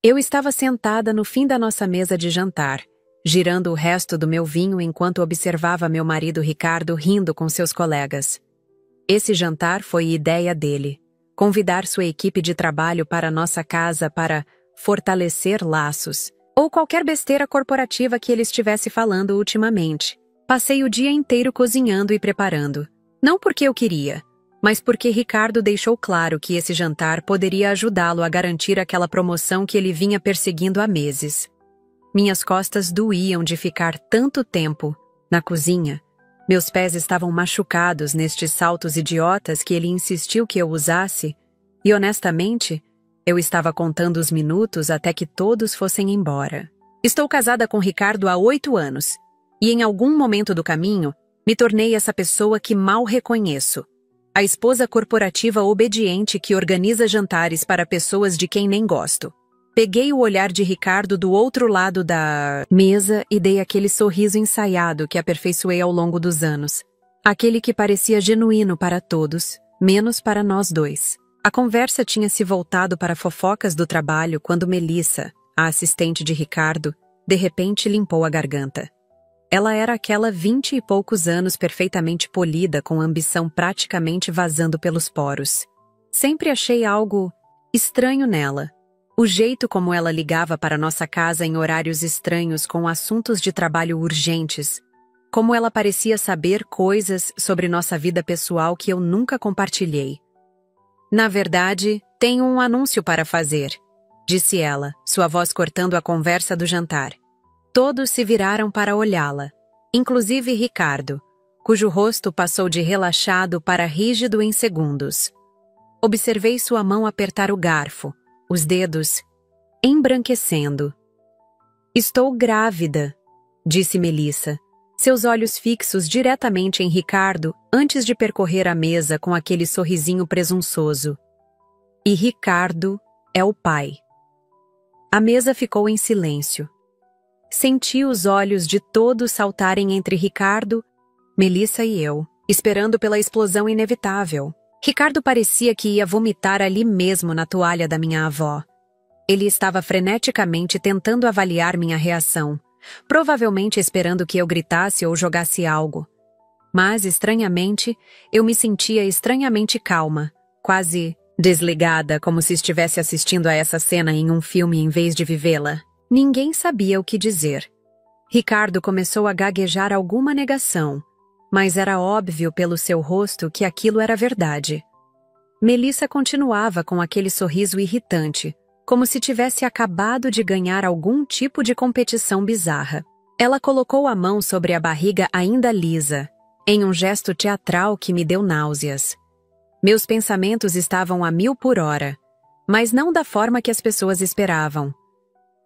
Eu estava sentada no fim da nossa mesa de jantar, girando o resto do meu vinho enquanto observava meu marido Ricardo rindo com seus colegas. Esse jantar foi ideia dele. Convidar sua equipe de trabalho para nossa casa para fortalecer laços, ou qualquer besteira corporativa que ele estivesse falando ultimamente. Passei o dia inteiro cozinhando e preparando. Não porque eu queria, mas porque Ricardo deixou claro que esse jantar poderia ajudá-lo a garantir aquela promoção que ele vinha perseguindo há meses. Minhas costas doíam de ficar tanto tempo na cozinha. Meus pés estavam machucados nestes saltos idiotas que ele insistiu que eu usasse, e honestamente, eu estava contando os minutos até que todos fossem embora. Estou casada com Ricardo há 8 anos, e em algum momento do caminho, me tornei essa pessoa que mal reconheço. A esposa corporativa obediente que organiza jantares para pessoas de quem nem gosto. Peguei o olhar de Ricardo do outro lado da mesa e dei aquele sorriso ensaiado que aperfeiçoei ao longo dos anos. Aquele que parecia genuíno para todos, menos para nós dois. A conversa tinha se voltado para fofocas do trabalho quando Melissa, a assistente de Ricardo, de repente limpou a garganta. Ela era aquela 20 e poucos anos perfeitamente polida com ambição praticamente vazando pelos poros. Sempre achei algo estranho nela. O jeito como ela ligava para nossa casa em horários estranhos com assuntos de trabalho urgentes. Como ela parecia saber coisas sobre nossa vida pessoal que eu nunca compartilhei. Na verdade, tenho um anúncio para fazer, disse ela, sua voz cortando a conversa do jantar. Todos se viraram para olhá-la, inclusive Ricardo, cujo rosto passou de relaxado para rígido em segundos. Observei sua mão apertar o garfo, os dedos embranquecendo. Estou grávida, disse Melissa, seus olhos fixos diretamente em Ricardo antes de percorrer a mesa com aquele sorrisinho presunçoso. E Ricardo é o pai. A mesa ficou em silêncio. Senti os olhos de todos saltarem entre Ricardo, Melissa e eu, esperando pela explosão inevitável. Ricardo parecia que ia vomitar ali mesmo na toalha da minha avó. Ele estava freneticamente tentando avaliar minha reação, provavelmente esperando que eu gritasse ou jogasse algo. Mas, estranhamente, eu me sentia estranhamente calma, quase desligada, como se estivesse assistindo a essa cena em um filme em vez de vivê-la. Ninguém sabia o que dizer. Ricardo começou a gaguejar alguma negação, mas era óbvio pelo seu rosto que aquilo era verdade. Melissa continuava com aquele sorriso irritante, como se tivesse acabado de ganhar algum tipo de competição bizarra. Ela colocou a mão sobre a barriga ainda lisa, em um gesto teatral que me deu náuseas. Meus pensamentos estavam a 1000 por hora, mas não da forma que as pessoas esperavam.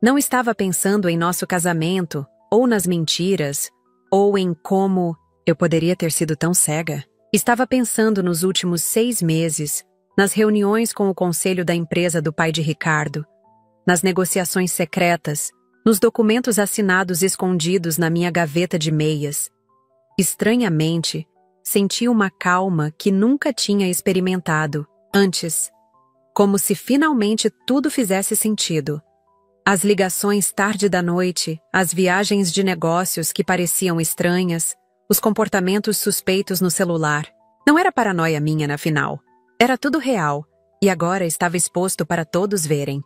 Não estava pensando em nosso casamento, ou nas mentiras, ou em como eu poderia ter sido tão cega. Estava pensando nos últimos 6 meses, nas reuniões com o conselho da empresa do pai de Ricardo, nas negociações secretas, nos documentos assinados escondidos na minha gaveta de meias. Estranhamente, senti uma calma que nunca tinha experimentado antes, como se finalmente tudo fizesse sentido. As ligações tarde da noite, as viagens de negócios que pareciam estranhas, os comportamentos suspeitos no celular. Não era paranoia minha, na final. Era tudo real, e agora estava exposto para todos verem.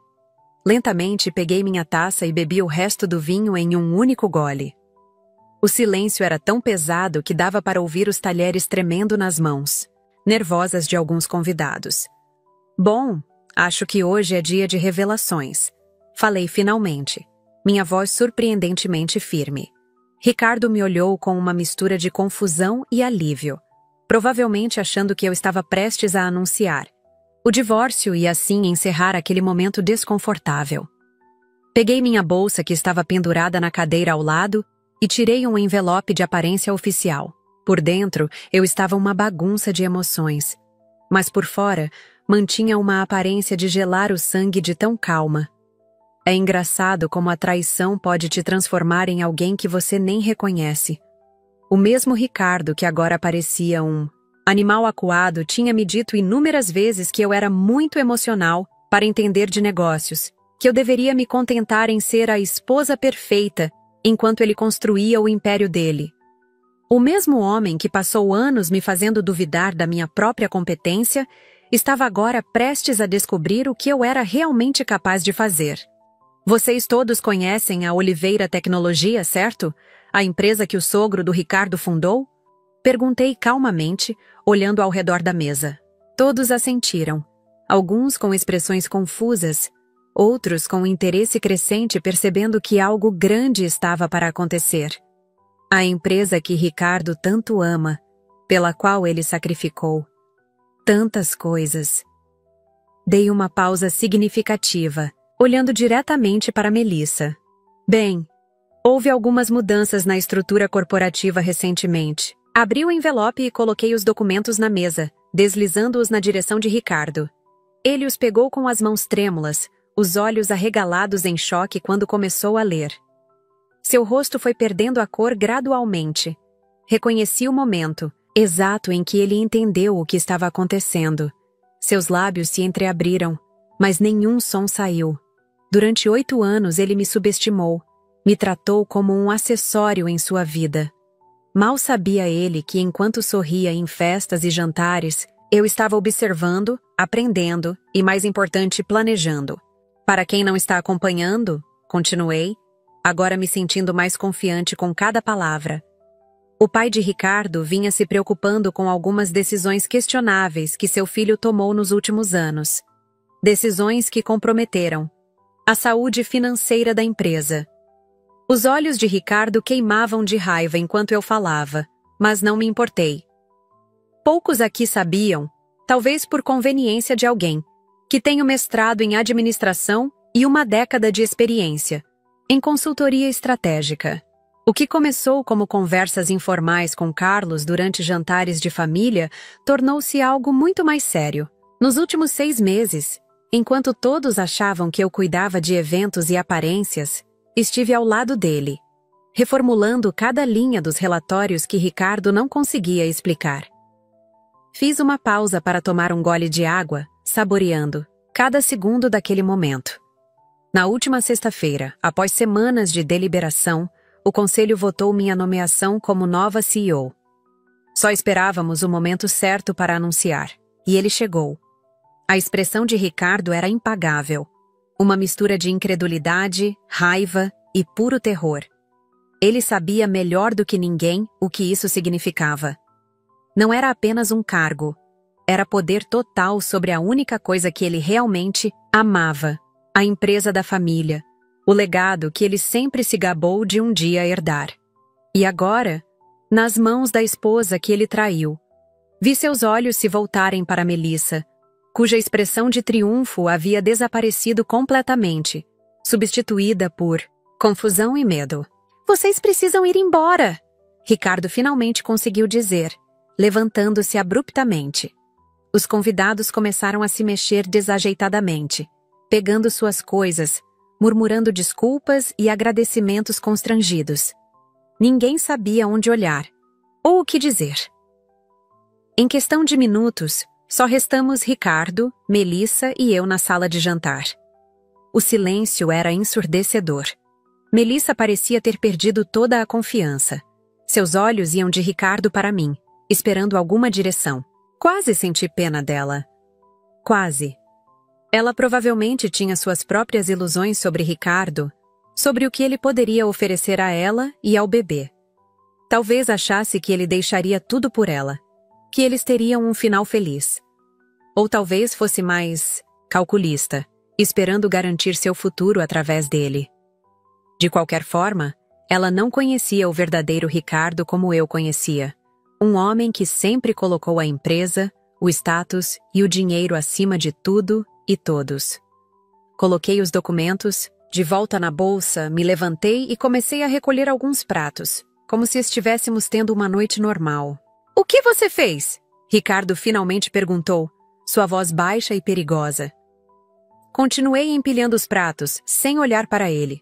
Lentamente peguei minha taça e bebi o resto do vinho em um único gole. O silêncio era tão pesado que dava para ouvir os talheres tremendo nas mãos, nervosas de alguns convidados. Bom, acho que hoje é dia de revelações. Falei finalmente, minha voz surpreendentemente firme. Ricardo me olhou com uma mistura de confusão e alívio, provavelmente achando que eu estava prestes a anunciar o divórcio e assim encerrar aquele momento desconfortável. Peguei minha bolsa que estava pendurada na cadeira ao lado e tirei um envelope de aparência oficial. Por dentro, eu estava uma bagunça de emoções, mas por fora, mantinha uma aparência de gelar o sangue de tão calma. É engraçado como a traição pode te transformar em alguém que você nem reconhece. O mesmo Ricardo, que agora parecia um animal acuado, tinha me dito inúmeras vezes que eu era muito emocional para entender de negócios que eu deveria me contentar em ser a esposa perfeita enquanto ele construía o império dele. O mesmo homem que passou anos me fazendo duvidar da minha própria competência estava agora prestes a descobrir o que eu era realmente capaz de fazer. Vocês todos conhecem a Oliveira Tecnologia, certo? A empresa que o sogro do Ricardo fundou? Perguntei calmamente, olhando ao redor da mesa. Todos assentiram, alguns com expressões confusas, outros com interesse crescente percebendo que algo grande estava para acontecer. A empresa que Ricardo tanto ama, pela qual ele sacrificou tantas coisas. Dei uma pausa significativa, olhando diretamente para Melissa. Bem, houve algumas mudanças na estrutura corporativa recentemente. Abri o envelope e coloquei os documentos na mesa, deslizando-os na direção de Ricardo. Ele os pegou com as mãos trêmulas, os olhos arregalados em choque quando começou a ler. Seu rosto foi perdendo a cor gradualmente. Reconheci o momento, exato em que ele entendeu o que estava acontecendo. Seus lábios se entreabriram, mas nenhum som saiu. Durante 8 anos ele me subestimou, me tratou como um acessório em sua vida. Mal sabia ele que enquanto sorria em festas e jantares, eu estava observando, aprendendo e, mais importante, planejando. Para quem não está acompanhando, continuei, agora me sentindo mais confiante com cada palavra. O pai de Ricardo vinha se preocupando com algumas decisões questionáveis que seu filho tomou nos últimos anos. Decisões que comprometeram a saúde financeira da empresa. Os olhos de Ricardo queimavam de raiva enquanto eu falava, mas não me importei. Poucos aqui sabiam, talvez por conveniência de alguém, que tenho mestrado em administração e uma década de experiência em consultoria estratégica. O que começou como conversas informais com Carlos durante jantares de família tornou-se algo muito mais sério. Nos últimos 6 meses, enquanto todos achavam que eu cuidava de eventos e aparências, estive ao lado dele, reformulando cada linha dos relatórios que Ricardo não conseguia explicar. Fiz uma pausa para tomar um gole de água, saboreando cada segundo daquele momento. Na última sexta-feira, após semanas de deliberação, o conselho votou minha nomeação como nova CEO. Só esperávamos o momento certo para anunciar, e ele chegou. A expressão de Ricardo era impagável. Uma mistura de incredulidade, raiva e puro terror. Ele sabia melhor do que ninguém o que isso significava. Não era apenas um cargo. Era poder total sobre a única coisa que ele realmente amava, a empresa da família, o legado que ele sempre se gabou de um dia herdar. E agora, nas mãos da esposa que ele traiu, vi seus olhos se voltarem para Melissa, cuja expressão de triunfo havia desaparecido completamente, substituída por confusão e medo. "Vocês precisam ir embora", Ricardo finalmente conseguiu dizer, levantando-se abruptamente. Os convidados começaram a se mexer desajeitadamente, pegando suas coisas, murmurando desculpas e agradecimentos constrangidos. Ninguém sabia onde olhar, ou o que dizer. Em questão de minutos, só restamos Ricardo, Melissa e eu na sala de jantar. O silêncio era ensurdecedor. Melissa parecia ter perdido toda a confiança. Seus olhos iam de Ricardo para mim, esperando alguma direção. Quase senti pena dela. Quase. Ela provavelmente tinha suas próprias ilusões sobre Ricardo, sobre o que ele poderia oferecer a ela e ao bebê. Talvez achasse que ele deixaria tudo por ela, que eles teriam um final feliz. Ou talvez fosse mais calculista, esperando garantir seu futuro através dele. De qualquer forma, ela não conhecia o verdadeiro Ricardo como eu conhecia. Um homem que sempre colocou a empresa, o status e o dinheiro acima de tudo e todos. Coloquei os documentos, de volta na bolsa, me levantei e comecei a recolher alguns pratos, como se estivéssemos tendo uma noite normal. "O que você fez?" Ricardo finalmente perguntou, sua voz baixa e perigosa. Continuei empilhando os pratos, sem olhar para ele.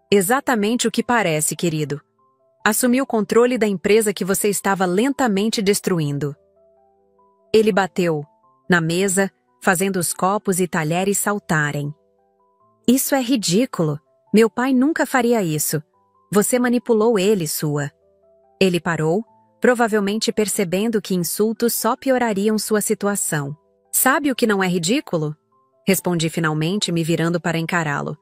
"Exatamente o que parece, querido. Assumi o controle da empresa que você estava lentamente destruindo." Ele bateu na mesa, fazendo os copos e talheres saltarem. Isso é ridículo. Meu pai nunca faria isso. Você manipulou ele, sua. Ele parou, provavelmente percebendo que insultos só piorariam sua situação. Sabe o que não é ridículo? Respondi finalmente, me virando para encará-lo.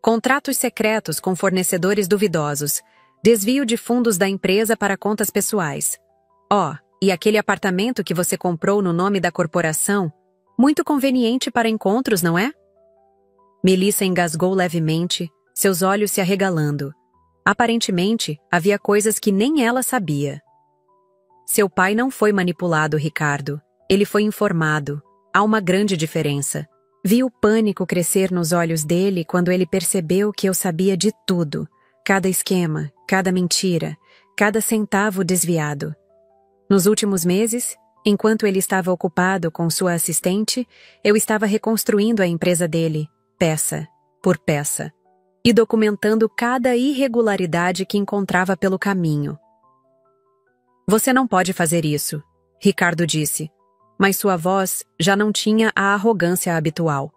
Contratos secretos com fornecedores duvidosos. Desvio de fundos da empresa para contas pessoais. E aquele apartamento que você comprou no nome da corporação? Muito conveniente para encontros, não é? Melissa engasgou levemente, seus olhos se arregalando. Aparentemente, havia coisas que nem ela sabia. Seu pai não foi manipulado, Ricardo. Ele foi informado. Há uma grande diferença. Vi o pânico crescer nos olhos dele quando ele percebeu que eu sabia de tudo. Cada esquema, cada mentira, cada centavo desviado. Nos últimos meses, enquanto ele estava ocupado com sua assistente, eu estava reconstruindo a empresa dele, peça por peça, e documentando cada irregularidade que encontrava pelo caminho. Você não pode fazer isso, Ricardo disse, mas sua voz já não tinha a arrogância habitual.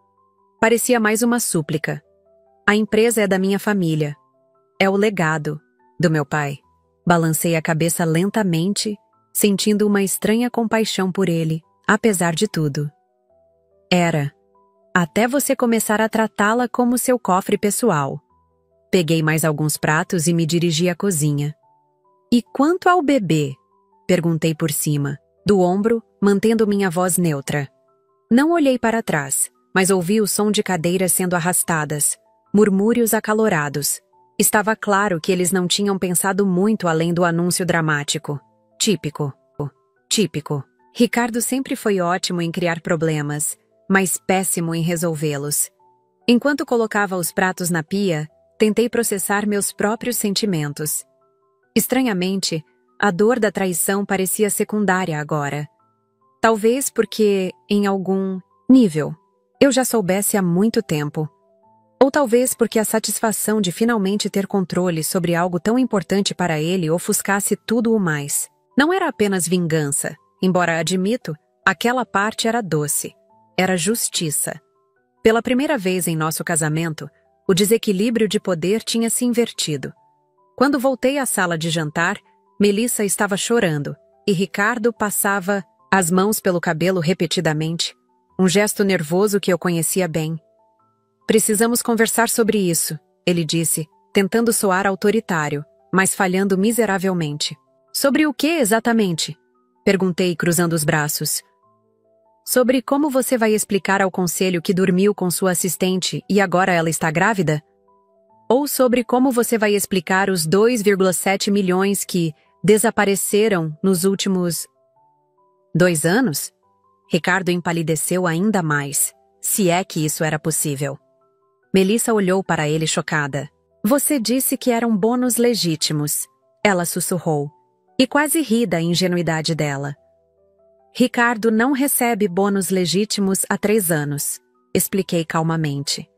Parecia mais uma súplica. A empresa é da minha família. É o legado do meu pai. Balancei a cabeça lentamente, sentindo uma estranha compaixão por ele, apesar de tudo. Era. Até você começar a tratá-la como seu cofre pessoal. Peguei mais alguns pratos e me dirigi à cozinha. E quanto ao bebê? Perguntei por cima, do ombro, mantendo minha voz neutra. Não olhei para trás, mas ouvi o som de cadeiras sendo arrastadas, murmúrios acalorados. Estava claro que eles não tinham pensado muito além do anúncio dramático. Típico. Ricardo sempre foi ótimo em criar problemas, mas péssimo em resolvê-los. Enquanto colocava os pratos na pia, tentei processar meus próprios sentimentos. Estranhamente, a dor da traição parecia secundária agora. Talvez porque, em algum nível, eu já soubesse há muito tempo. Ou talvez porque a satisfação de finalmente ter controle sobre algo tão importante para ele ofuscasse tudo o mais. Não era apenas vingança, embora admito, aquela parte era doce. Era justiça. Pela primeira vez em nosso casamento, o desequilíbrio de poder tinha se invertido. Quando voltei à sala de jantar, Melissa estava chorando, e Ricardo passava as mãos pelo cabelo repetidamente, um gesto nervoso que eu conhecia bem. Precisamos conversar sobre isso, ele disse, tentando soar autoritário, mas falhando miseravelmente. Sobre o que exatamente? Perguntei, cruzando os braços. Sobre como você vai explicar ao conselho que dormiu com sua assistente e agora ela está grávida? Ou sobre como você vai explicar os 2,7 milhões que desapareceram nos últimos 2 anos? Ricardo empalideceu ainda mais, se é que isso era possível. Melissa olhou para ele chocada. Você disse que eram bônus legítimos, ela sussurrou, e quase ri da ingenuidade dela. Ricardo não recebe bônus legítimos há 3 anos, expliquei calmamente.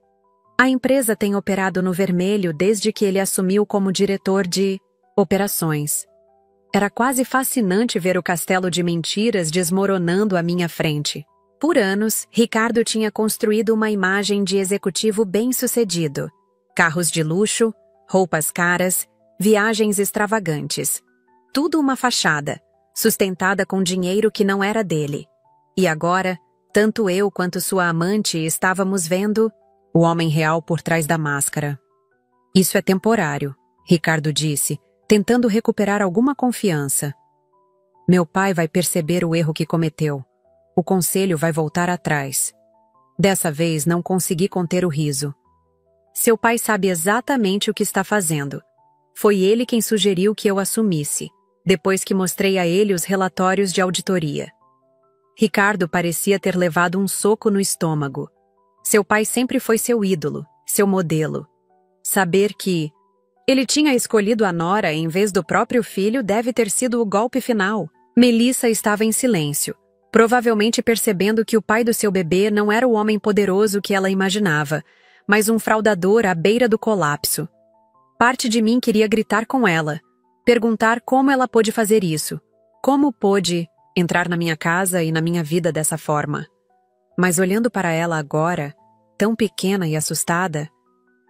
A empresa tem operado no vermelho desde que ele assumiu como diretor de operações. Era quase fascinante ver o castelo de mentiras desmoronando à minha frente. Por anos, Ricardo tinha construído uma imagem de executivo bem-sucedido. Carros de luxo, roupas caras, viagens extravagantes. Tudo uma fachada, sustentada com dinheiro que não era dele. E agora, tanto eu quanto sua amante estávamos vendo o homem real por trás da máscara. Isso é temporário, Ricardo disse, tentando recuperar alguma confiança. Meu pai vai perceber o erro que cometeu. O conselho vai voltar atrás. Dessa vez não consegui conter o riso. Seu pai sabe exatamente o que está fazendo. Foi ele quem sugeriu que eu assumisse, depois que mostrei a ele os relatórios de auditoria. Ricardo parecia ter levado um soco no estômago. Seu pai sempre foi seu ídolo, seu modelo. Saber que ele tinha escolhido a nora em vez do próprio filho deve ter sido o golpe final. Melissa estava em silêncio, provavelmente percebendo que o pai do seu bebê não era o homem poderoso que ela imaginava, mas um fraudador à beira do colapso. Parte de mim queria gritar com ela, perguntar como ela pôde fazer isso, como pôde entrar na minha casa e na minha vida dessa forma. Mas olhando para ela agora, tão pequena e assustada.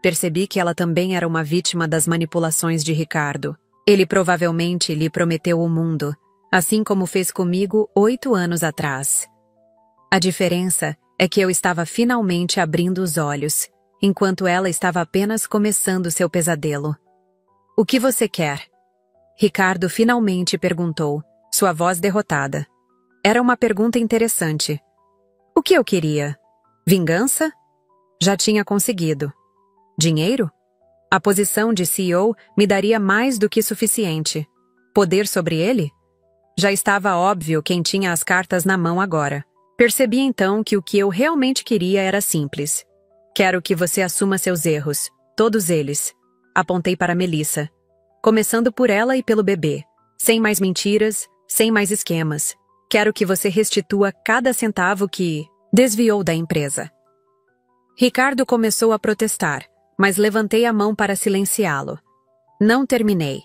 Percebi que ela também era uma vítima das manipulações de Ricardo. Ele provavelmente lhe prometeu o mundo, assim como fez comigo 8 anos atrás. A diferença é que eu estava finalmente abrindo os olhos, enquanto ela estava apenas começando seu pesadelo. O que você quer? Ricardo finalmente perguntou, sua voz derrotada. Era uma pergunta interessante. O que eu queria? Vingança? Já tinha conseguido. Dinheiro? A posição de CEO me daria mais do que suficiente. Poder sobre ele? Já estava óbvio quem tinha as cartas na mão agora. Percebi então que o que eu realmente queria era simples. Quero que você assuma seus erros, todos eles. Apontei para Melissa. Começando por ela e pelo bebê. Sem mais mentiras, sem mais esquemas. Quero que você restitua cada centavo que desviou da empresa. Ricardo começou a protestar, mas levantei a mão para silenciá-lo. Não terminei.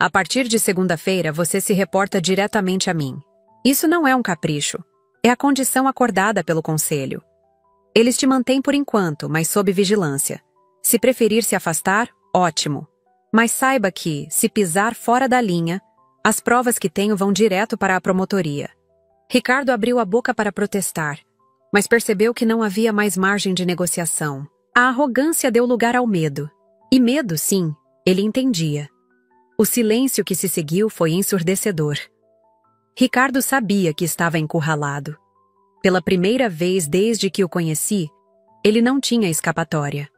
A partir de segunda-feira, você se reporta diretamente a mim. Isso não é um capricho. É a condição acordada pelo conselho. Eles te mantêm por enquanto, mas sob vigilância. Se preferir se afastar, ótimo. Mas saiba que, se pisar fora da linha, as provas que tenho vão direto para a promotoria. Ricardo abriu a boca para protestar, mas percebeu que não havia mais margem de negociação. A arrogância deu lugar ao medo. E medo, sim, ele entendia. O silêncio que se seguiu foi ensurdecedor. Ricardo sabia que estava encurralado. Pela primeira vez desde que o conheci, ele não tinha escapatória.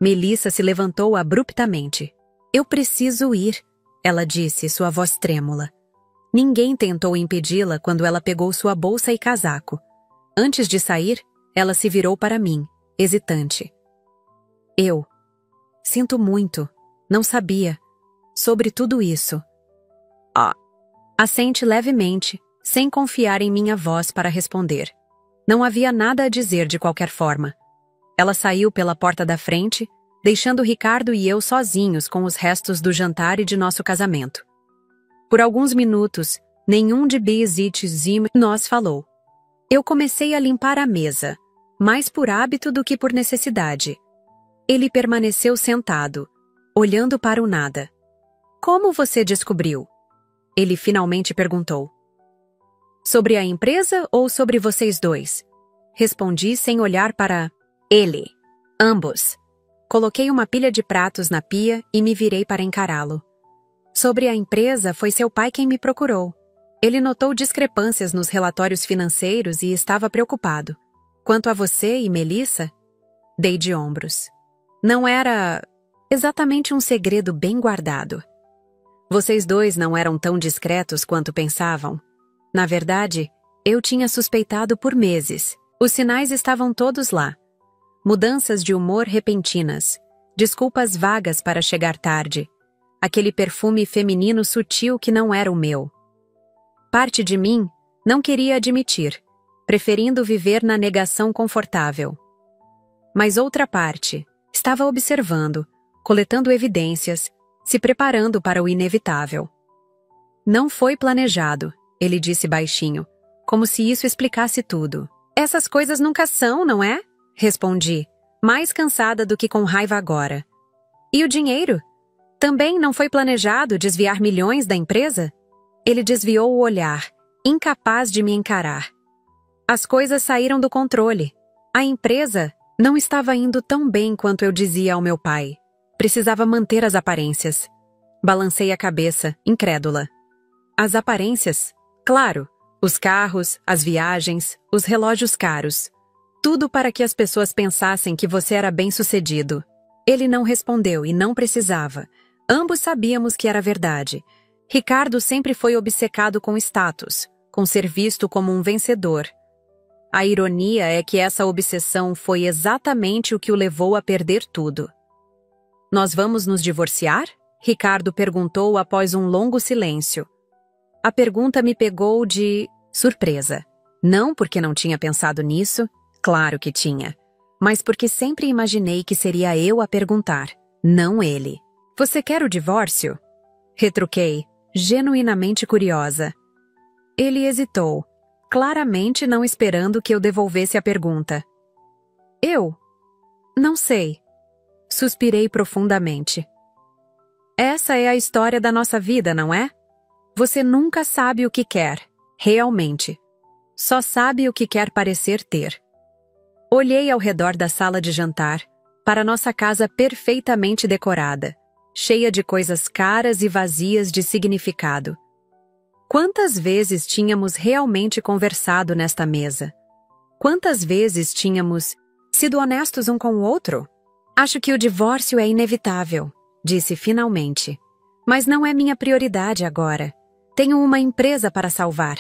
Melissa se levantou abruptamente. Eu preciso ir, ela disse, sua voz trêmula. Ninguém tentou impedi-la quando ela pegou sua bolsa e casaco. Antes de sair, ela se virou para mim, hesitante. Eu. Sinto muito. Não sabia. Sobre tudo isso. Assente levemente, sem confiar em minha voz para responder. Não havia nada a dizer de qualquer forma. Ela saiu pela porta da frente, deixando Ricardo e eu sozinhos com os restos do jantar e de nosso casamento. Por alguns minutos, nenhum de Beasit Zim nós falou. Eu comecei a limpar a mesa, mais por hábito do que por necessidade. Ele permaneceu sentado, olhando para o nada. Como você descobriu? Ele finalmente perguntou. Sobre a empresa ou sobre vocês dois? Respondi sem olhar para ele. Ambos. Coloquei uma pilha de pratos na pia e me virei para encará-lo. Sobre a empresa, foi seu pai quem me procurou. Ele notou discrepâncias nos relatórios financeiros e estava preocupado. Quanto a você e Melissa, dei de ombros. Não era exatamente um segredo bem guardado. Vocês dois não eram tão discretos quanto pensavam. Na verdade, eu tinha suspeitado por meses. Os sinais estavam todos lá. Mudanças de humor repentinas, desculpas vagas para chegar tarde, aquele perfume feminino sutil que não era o meu. Parte de mim não queria admitir, preferindo viver na negação confortável. Mas outra parte estava observando, coletando evidências, se preparando para o inevitável. Não foi planejado, ele disse baixinho, como se isso explicasse tudo. Essas coisas nunca são, não é? Respondi, mais cansada do que com raiva agora. E o dinheiro? Também não foi planejado desviar milhões da empresa? Ele desviou o olhar, incapaz de me encarar. As coisas saíram do controle. A empresa não estava indo tão bem quanto eu dizia ao meu pai. Precisava manter as aparências. Balancei a cabeça, incrédula. As aparências? Claro, os carros, as viagens, os relógios caros. Tudo para que as pessoas pensassem que você era bem-sucedido. Ele não respondeu e não precisava. Ambos sabíamos que era verdade. Ricardo sempre foi obcecado com status, com ser visto como um vencedor. A ironia é que essa obsessão foi exatamente o que o levou a perder tudo. Nós vamos nos divorciar? Ricardo perguntou após um longo silêncio. A pergunta me pegou de surpresa. Não porque não tinha pensado nisso, claro que tinha, mas porque sempre imaginei que seria eu a perguntar, não ele. Você quer o divórcio? Retruquei, genuinamente curiosa. Ele hesitou, claramente não esperando que eu devolvesse a pergunta. Eu? Não sei. Suspirei profundamente. Essa é a história da nossa vida, não é? Você nunca sabe o que quer, realmente. Só sabe o que quer parecer ter. Olhei ao redor da sala de jantar, para nossa casa perfeitamente decorada, cheia de coisas caras e vazias de significado. Quantas vezes tínhamos realmente conversado nesta mesa? Quantas vezes tínhamos sido honestos um com o outro? Acho que o divórcio é inevitável, disse finalmente. Mas não é minha prioridade agora. Tenho uma empresa para salvar.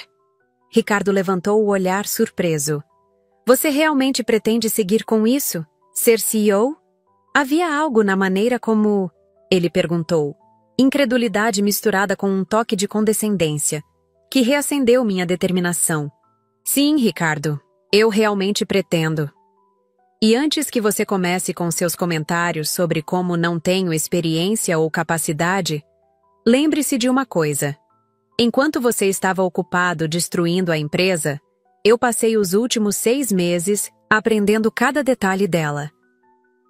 Ricardo levantou o olhar surpreso. Você realmente pretende seguir com isso? Ser CEO? Havia algo na maneira como... Ele perguntou. Incredulidade misturada com um toque de condescendência, que reacendeu minha determinação. Sim, Ricardo, eu realmente pretendo. E antes que você comece com seus comentários sobre como não tenho experiência ou capacidade, lembre-se de uma coisa. Enquanto você estava ocupado destruindo a empresa, eu passei os últimos 6 meses aprendendo cada detalhe dela.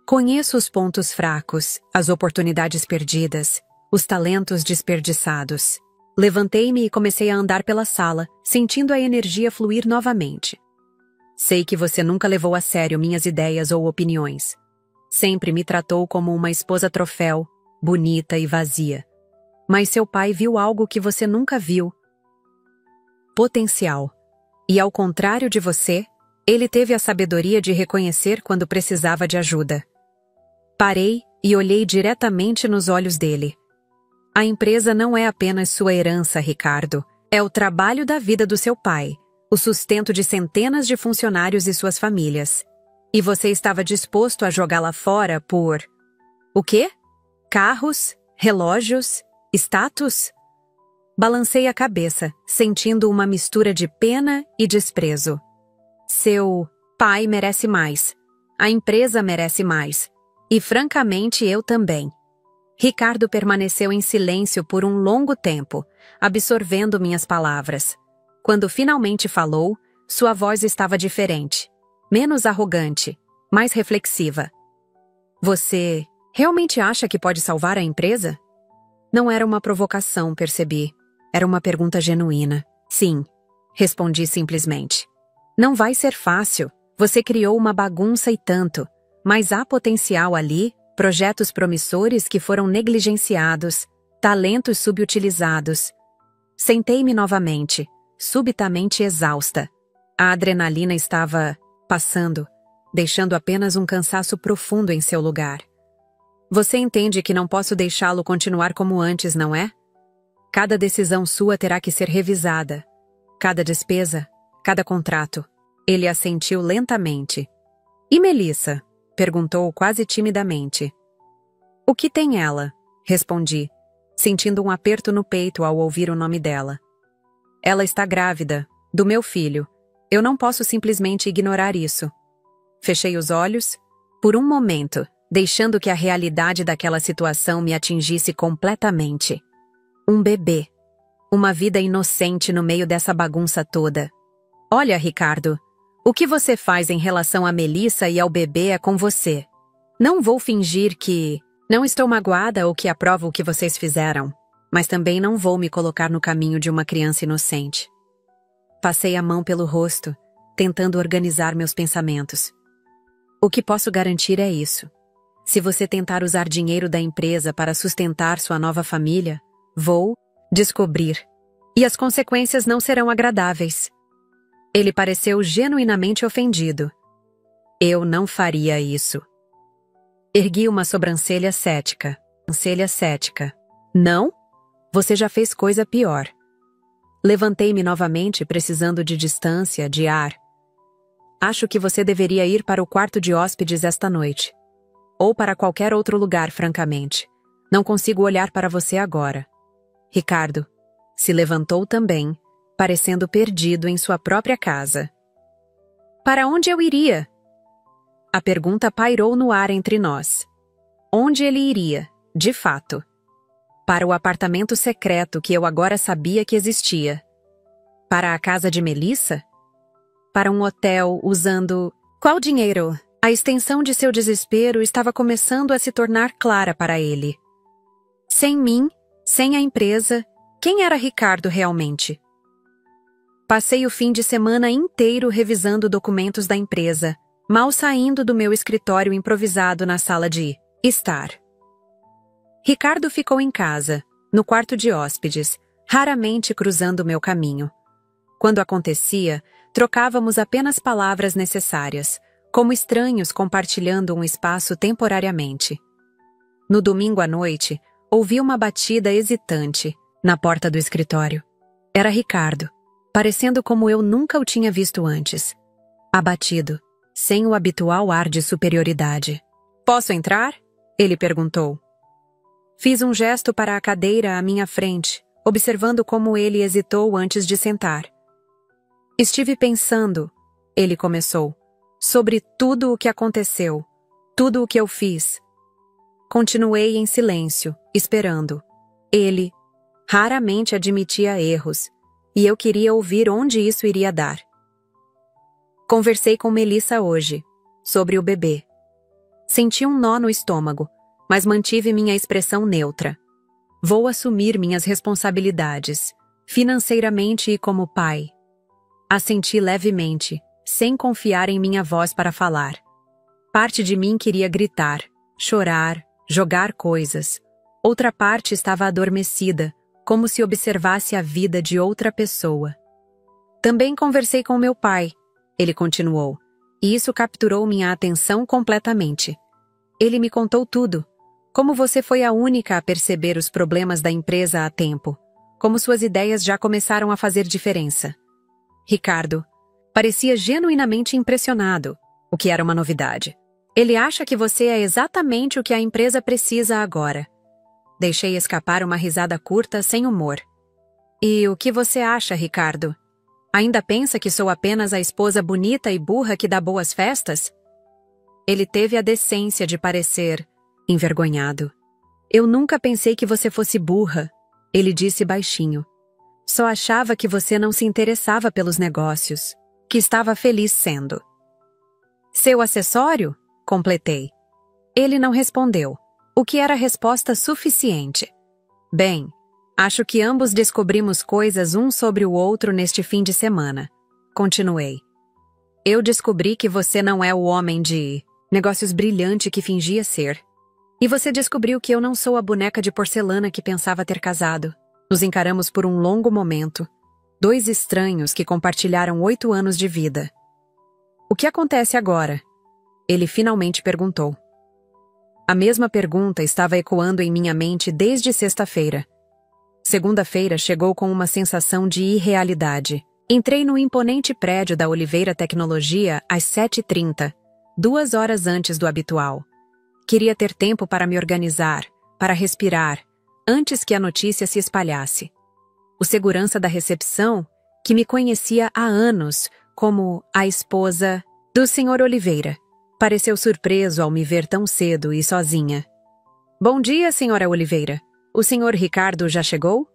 Conheço os pontos fracos, as oportunidades perdidas, os talentos desperdiçados. Levantei-me e comecei a andar pela sala, sentindo a energia fluir novamente. Sei que você nunca levou a sério minhas ideias ou opiniões. Sempre me tratou como uma esposa troféu, bonita e vazia. Mas seu pai viu algo que você nunca viu. Potencial. E ao contrário de você, ele teve a sabedoria de reconhecer quando precisava de ajuda. Parei e olhei diretamente nos olhos dele. A empresa não é apenas sua herança, Ricardo. É o trabalho da vida do seu pai, o sustento de centenas de funcionários e suas famílias. E você estava disposto a jogá-la fora por... O quê? Carros? Relógios? Status? Balancei a cabeça, sentindo uma mistura de pena e desprezo. Seu pai merece mais. A empresa merece mais. E francamente eu também. Ricardo permaneceu em silêncio por um longo tempo, absorvendo minhas palavras. Quando finalmente falou, sua voz estava diferente. Menos arrogante, mais reflexiva. Você realmente acha que pode salvar a empresa? Não era uma provocação, percebi. Era uma pergunta genuína. Sim, respondi simplesmente. Não vai ser fácil. Você criou uma bagunça e tanto. Mas há potencial ali, projetos promissores que foram negligenciados, talentos subutilizados. Sentei-me novamente, subitamente exausta. A adrenalina estava passando, deixando apenas um cansaço profundo em seu lugar. Você entende que não posso deixá-lo continuar como antes, não é? Cada decisão sua terá que ser revisada. Cada despesa, cada contrato. Ele assentiu lentamente. E Melissa? Perguntou quase timidamente. O que tem ela? Respondi, sentindo um aperto no peito ao ouvir o nome dela. Ela está grávida, do meu filho. Eu não posso simplesmente ignorar isso. Fechei os olhos, por um momento, deixando que a realidade daquela situação me atingisse completamente. Um bebê. Uma vida inocente no meio dessa bagunça toda. Olha, Ricardo, o que você faz em relação a Melissa e ao bebê é com você. Não vou fingir que não estou magoada ou que aprovo o que vocês fizeram, mas também não vou me colocar no caminho de uma criança inocente. Passei a mão pelo rosto, tentando organizar meus pensamentos. O que posso garantir é isso. Se você tentar usar dinheiro da empresa para sustentar sua nova família, vou descobrir. E as consequências não serão agradáveis. Ele pareceu genuinamente ofendido. Eu não faria isso. Ergui uma sobrancelha cética. Não? Você já fez coisa pior. Levantei-me novamente, precisando de distância, de ar. Acho que você deveria ir para o quarto de hóspedes esta noite. Ou para qualquer outro lugar, francamente. Não consigo olhar para você agora. Ricardo se levantou também, parecendo perdido em sua própria casa. Para onde eu iria? A pergunta pairou no ar entre nós. Onde ele iria, de fato? Para o apartamento secreto que eu agora sabia que existia. Para a casa de Melissa? Para um hotel usando... Qual dinheiro? A extensão de seu desespero estava começando a se tornar clara para ele. Sem mim, sem a empresa, quem era Ricardo realmente? Passei o fim de semana inteiro revisando documentos da empresa, mal saindo do meu escritório improvisado na sala de estar. Ricardo ficou em casa, no quarto de hóspedes, raramente cruzando meu caminho. Quando acontecia, trocávamos apenas palavras necessárias, como estranhos compartilhando um espaço temporariamente. No domingo à noite, ouvi uma batida hesitante na porta do escritório. Era Ricardo, parecendo como eu nunca o tinha visto antes. Abatido, sem o habitual ar de superioridade. "Posso entrar?" ele perguntou. Fiz um gesto para a cadeira à minha frente, observando como ele hesitou antes de sentar. "Estive pensando", ele começou, "sobre tudo o que aconteceu, tudo o que eu fiz." Continuei em silêncio, esperando. Ele raramente admitia erros, e eu queria ouvir onde isso iria dar. Conversei com Melissa hoje, sobre o bebê. Senti um nó no estômago, mas mantive minha expressão neutra. Vou assumir minhas responsabilidades, financeiramente e como pai. Assenti levemente, sem confiar em minha voz para falar. Parte de mim queria gritar, chorar, jogar coisas. Outra parte estava adormecida, como se observasse a vida de outra pessoa. Também conversei com meu pai, ele continuou, e isso capturou minha atenção completamente. Ele me contou tudo. Como você foi a única a perceber os problemas da empresa a tempo. Como suas ideias já começaram a fazer diferença. Ricardo parecia genuinamente impressionado, o que era uma novidade. Ele acha que você é exatamente o que a empresa precisa agora. Deixei escapar uma risada curta sem humor. E o que você acha, Ricardo? Ainda pensa que sou apenas a esposa bonita e burra que dá boas festas? Ele teve a decência de parecer envergonhado. Eu nunca pensei que você fosse burra, ele disse baixinho. Só achava que você não se interessava pelos negócios, que estava feliz sendo. Seu acessório? Completei. Ele não respondeu, o que era resposta suficiente. Bem, acho que ambos descobrimos coisas um sobre o outro neste fim de semana. Continuei. Eu descobri que você não é o homem de negócios brilhante que fingia ser. E você descobriu que eu não sou a boneca de porcelana que pensava ter casado. Nos encaramos por um longo momento. Dois estranhos que compartilharam 8 anos de vida. O que acontece agora? Ele finalmente perguntou. A mesma pergunta estava ecoando em minha mente desde sexta-feira. Segunda-feira chegou com uma sensação de irrealidade. Entrei no imponente prédio da Oliveira Tecnologia às 7h30, 2 horas antes do habitual. Queria ter tempo para me organizar, para respirar, antes que a notícia se espalhasse. O segurança da recepção, que me conhecia há anos como a esposa do Sr. Oliveira, pareceu surpreso ao me ver tão cedo e sozinha. Bom dia, Sra. Oliveira. O Sr. Ricardo já chegou?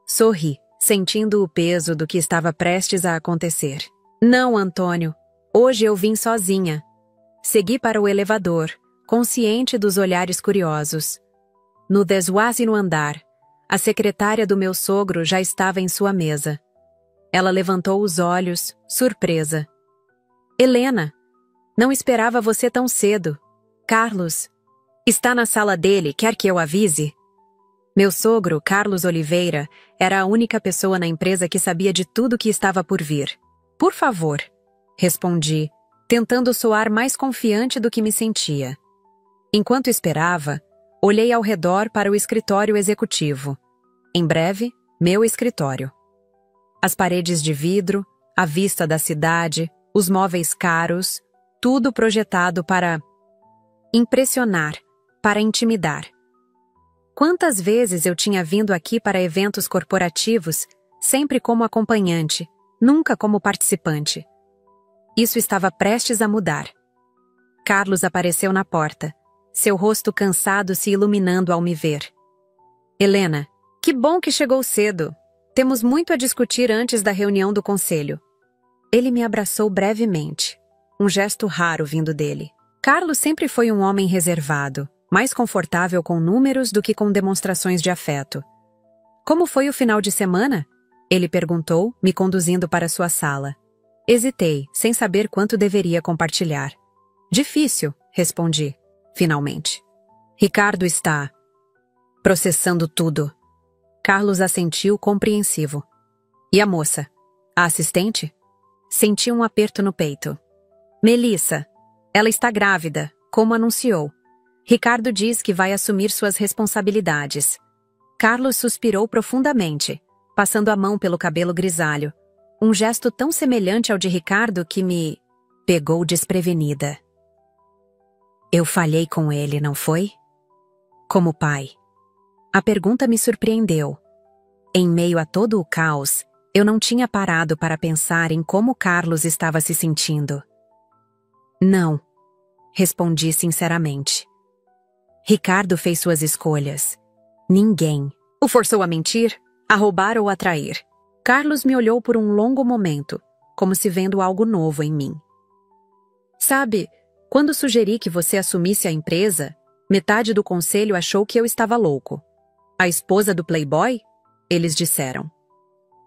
Sorri, sentindo o peso do que estava prestes a acontecer. Não, Antônio. Hoje eu vim sozinha. Segui para o elevador, consciente dos olhares curiosos. No 10º andar, a secretária do meu sogro já estava em sua mesa. Ela levantou os olhos, surpresa. Helena, não esperava você tão cedo. Carlos, está na sala dele, quer que eu avise? Meu sogro, Carlos Oliveira, era a única pessoa na empresa que sabia de tudo que estava por vir. Por favor, respondi, tentando soar mais confiante do que me sentia. Enquanto esperava, olhei ao redor para o escritório executivo. Em breve, meu escritório. As paredes de vidro, a vista da cidade, os móveis caros, tudo projetado para impressionar, para intimidar. Quantas vezes eu tinha vindo aqui para eventos corporativos, sempre como acompanhante, nunca como participante. Isso estava prestes a mudar. Carlos apareceu na porta, seu rosto cansado se iluminando ao me ver. Helena, que bom que chegou cedo. Temos muito a discutir antes da reunião do conselho. Ele me abraçou brevemente, um gesto raro vindo dele. Carlos sempre foi um homem reservado, mais confortável com números do que com demonstrações de afeto. Como foi o final de semana? Ele perguntou, me conduzindo para sua sala. Hesitei, sem saber quanto deveria compartilhar. Difícil, respondi, finalmente. Ricardo está processando tudo. Carlos assentiu compreensivo. E a moça? A assistente? Senti um aperto no peito. Melissa. Ela está grávida, como anunciou. Ricardo diz que vai assumir suas responsabilidades. Carlos suspirou profundamente, passando a mão pelo cabelo grisalho. Um gesto tão semelhante ao de Ricardo que me pegou desprevenida. Eu falhei com ele, não foi? Como pai. A pergunta me surpreendeu. Em meio a todo o caos, eu não tinha parado para pensar em como Carlos estava se sentindo. Não, respondi sinceramente. Ricardo fez suas escolhas. Ninguém o forçou a mentir, a roubar ou a trair. Carlos me olhou por um longo momento, como se vendo algo novo em mim. Sabe, quando sugeri que você assumisse a empresa, metade do conselho achou que eu estava louco. A esposa do playboy? Eles disseram.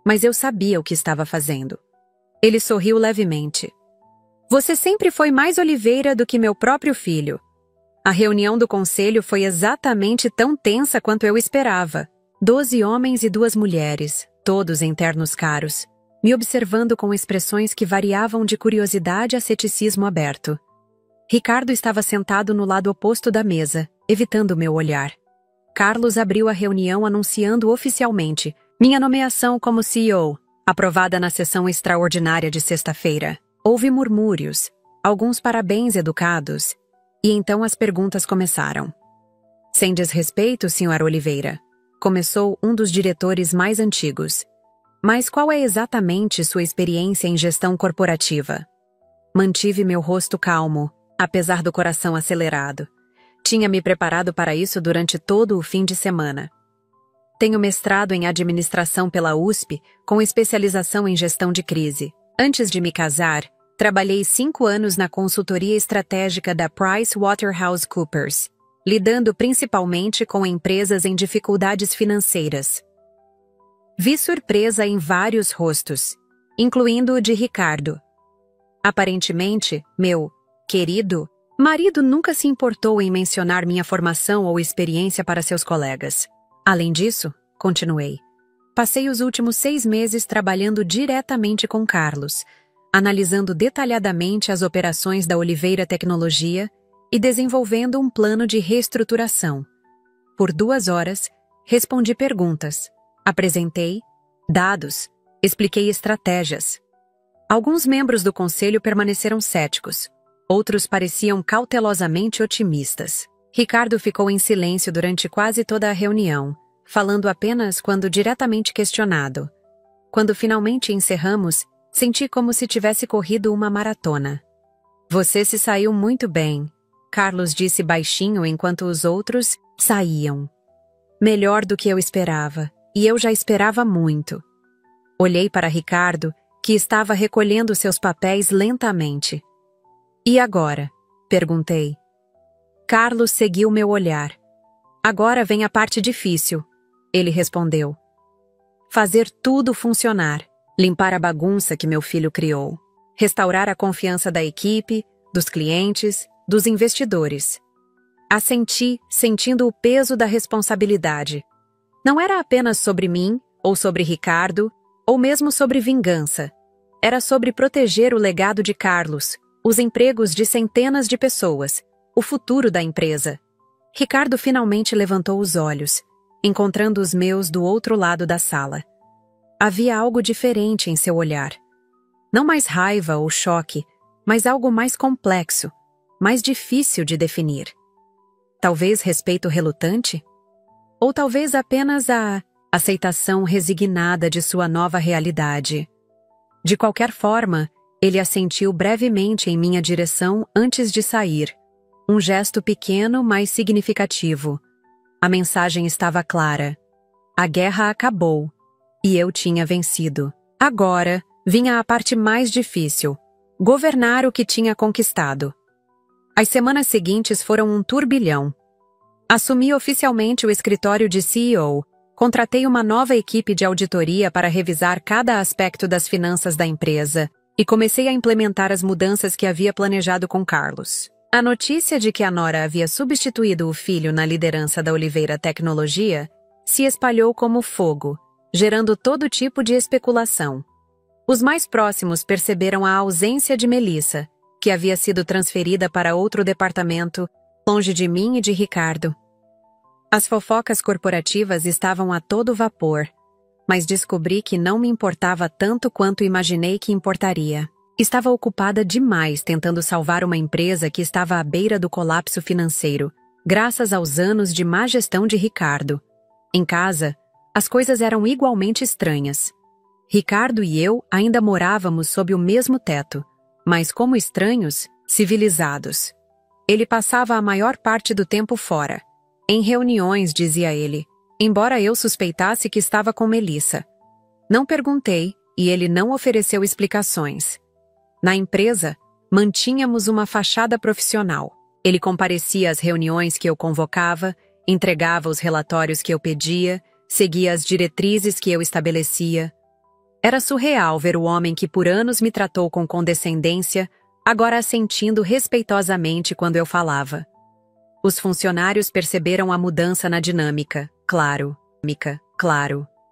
Mas eu sabia o que estava fazendo. Ele sorriu levemente. Você sempre foi mais Oliveira do que meu próprio filho. A reunião do conselho foi exatamente tão tensa quanto eu esperava. 12 homens e 2 mulheres, todos em ternos caros, me observando com expressões que variavam de curiosidade a ceticismo aberto. Ricardo estava sentado no lado oposto da mesa, evitando meu olhar. Carlos abriu a reunião anunciando oficialmente minha nomeação como CEO, aprovada na sessão extraordinária de sexta-feira. Houve murmúrios, alguns parabéns educados, e então as perguntas começaram. Sem desrespeito, Sr. Oliveira, começou um dos diretores mais antigos. Mas qual é exatamente sua experiência em gestão corporativa? Mantive meu rosto calmo, apesar do coração acelerado. Tinha me preparado para isso durante todo o fim de semana. Tenho mestrado em administração pela USP, com especialização em gestão de crise. Antes de me casar, trabalhei 5 anos na consultoria estratégica da PricewaterhouseCoopers, lidando principalmente com empresas em dificuldades financeiras. Vi surpresa em vários rostos, incluindo o de Ricardo. Aparentemente, meu querido marido nunca se importou em mencionar minha formação ou experiência para seus colegas. Além disso, continuei, passei os últimos 6 meses trabalhando diretamente com Carlos, analisando detalhadamente as operações da Oliveira Tecnologia e desenvolvendo um plano de reestruturação. Por 2 horas, respondi perguntas, apresentei dados, expliquei estratégias. Alguns membros do conselho permaneceram céticos, outros pareciam cautelosamente otimistas. Ricardo ficou em silêncio durante quase toda a reunião, falando apenas quando diretamente questionado. Quando finalmente encerramos, senti como se tivesse corrido uma maratona. Você se saiu muito bem, Carlos disse baixinho enquanto os outros saíam. Melhor do que eu esperava, e eu já esperava muito. Olhei para Ricardo, que estava recolhendo seus papéis lentamente. E agora? Perguntei. Carlos seguiu meu olhar. Agora vem a parte difícil, ele respondeu. Fazer tudo funcionar, limpar a bagunça que meu filho criou, restaurar a confiança da equipe, dos clientes, dos investidores. Assenti, sentindo o peso da responsabilidade. Não era apenas sobre mim, ou sobre Ricardo, ou mesmo sobre vingança. Era sobre proteger o legado de Carlos, os empregos de centenas de pessoas, o futuro da empresa. Ricardo finalmente levantou os olhos, encontrando os meus do outro lado da sala. Havia algo diferente em seu olhar. Não mais raiva ou choque, mas algo mais complexo, mais difícil de definir. Talvez respeito relutante? Ou talvez apenas a aceitação resignada de sua nova realidade. De qualquer forma, ele assentiu brevemente em minha direção antes de sair. Um gesto pequeno, mas significativo. A mensagem estava clara. A guerra acabou, e eu tinha vencido. Agora, vinha a parte mais difícil: governar o que tinha conquistado. As semanas seguintes foram um turbilhão. Assumi oficialmente o escritório de CEO, contratei uma nova equipe de auditoria para revisar cada aspecto das finanças da empresa e comecei a implementar as mudanças que havia planejado com Carlos. A notícia de que a nora havia substituído o filho na liderança da Oliveira Tecnologia se espalhou como fogo, gerando todo tipo de especulação. Os mais próximos perceberam a ausência de Melissa, que havia sido transferida para outro departamento, longe de mim e de Ricardo. As fofocas corporativas estavam a todo vapor, mas descobri que não me importava tanto quanto imaginei que importaria. Estava ocupada demais tentando salvar uma empresa que estava à beira do colapso financeiro, graças aos anos de má gestão de Ricardo. Em casa, as coisas eram igualmente estranhas. Ricardo e eu ainda morávamos sob o mesmo teto, mas como estranhos, civilizados. Ele passava a maior parte do tempo fora. Em reuniões, dizia ele, embora eu suspeitasse que estava com Melissa. Não perguntei e ele não ofereceu explicações. Na empresa, mantínhamos uma fachada profissional. Ele comparecia às reuniões que eu convocava, entregava os relatórios que eu pedia, seguia as diretrizes que eu estabelecia. Era surreal ver o homem que por anos me tratou com condescendência, agora assentindo respeitosamente quando eu falava. Os funcionários perceberam a mudança na dinâmica, claro.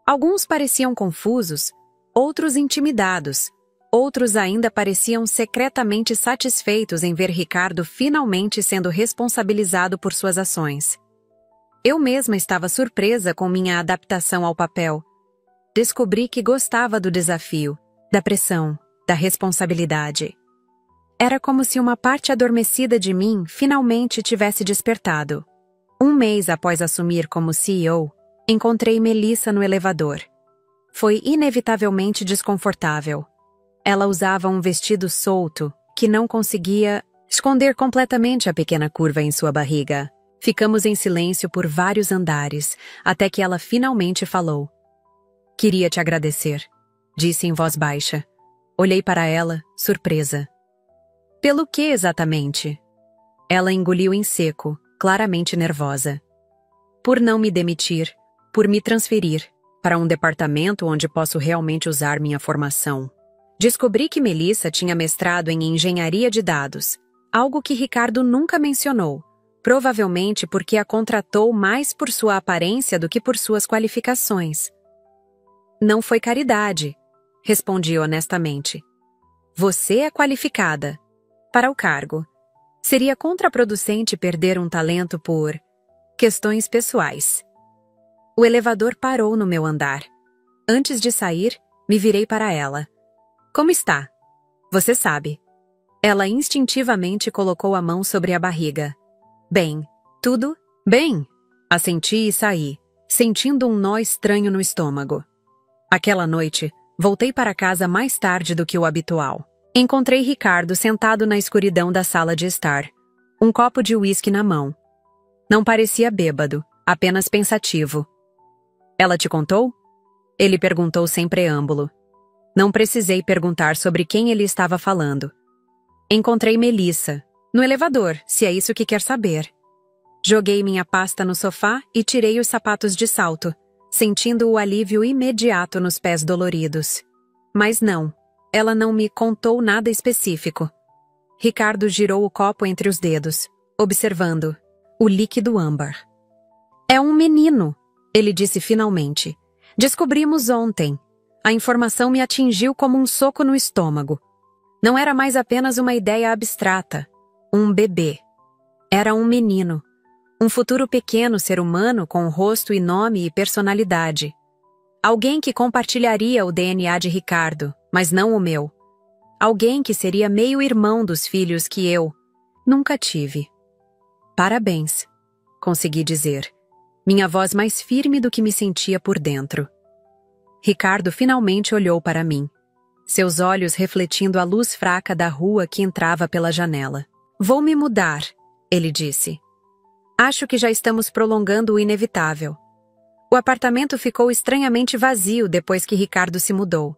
Alguns pareciam confusos, outros intimidados, outros ainda pareciam secretamente satisfeitos em ver Ricardo finalmente sendo responsabilizado por suas ações. Eu mesma estava surpresa com minha adaptação ao papel. Descobri que gostava do desafio, da pressão, da responsabilidade. Era como se uma parte adormecida de mim finalmente tivesse despertado. Um mês após assumir como CEO, encontrei Melissa no elevador. Foi inevitavelmente desconfortável. Ela usava um vestido solto que não conseguia esconder completamente a pequena curva em sua barriga. Ficamos em silêncio por vários andares, até que ela finalmente falou. Queria te agradecer, disse em voz baixa. Olhei para ela, surpresa. Pelo que exatamente? Ela engoliu em seco, claramente nervosa. Por não me demitir, por me transferir para um departamento onde posso realmente usar minha formação. Descobri que Melissa tinha mestrado em engenharia de dados, algo que Ricardo nunca mencionou, provavelmente porque a contratou mais por sua aparência do que por suas qualificações. Não foi caridade, respondi honestamente. Você é qualificada para o cargo. Seria contraproducente perder um talento por questões pessoais. O elevador parou no meu andar. Antes de sair, me virei para ela. Como está? Você sabe. Ela instintivamente colocou a mão sobre a barriga. Bem, tudo bem. Assenti e saí, sentindo um nó estranho no estômago. Aquela noite, voltei para casa mais tarde do que o habitual. Encontrei Ricardo sentado na escuridão da sala de estar, um copo de uísque na mão. Não parecia bêbado, apenas pensativo. Ela te contou? Ele perguntou sem preâmbulo. Não precisei perguntar sobre quem ele estava falando. Encontrei Melissa, no elevador, se é isso que quer saber. Joguei minha pasta no sofá e tirei os sapatos de salto, sentindo o alívio imediato nos pés doloridos. Mas não, ela não me contou nada específico. Ricardo girou o copo entre os dedos, observando o líquido âmbar. É um menino, ele disse finalmente. Descobrimos ontem. A informação me atingiu como um soco no estômago. Não era mais apenas uma ideia abstrata, um bebê. Era um menino. Um futuro pequeno ser humano com rosto e nome e personalidade. Alguém que compartilharia o DNA de Ricardo, mas não o meu. Alguém que seria meio-irmão dos filhos que eu nunca tive. Parabéns, consegui dizer, minha voz mais firme do que me sentia por dentro. Ricardo finalmente olhou para mim, seus olhos refletindo a luz fraca da rua que entrava pela janela. Vou me mudar, ele disse. Acho que já estamos prolongando o inevitável. O apartamento ficou estranhamente vazio depois que Ricardo se mudou.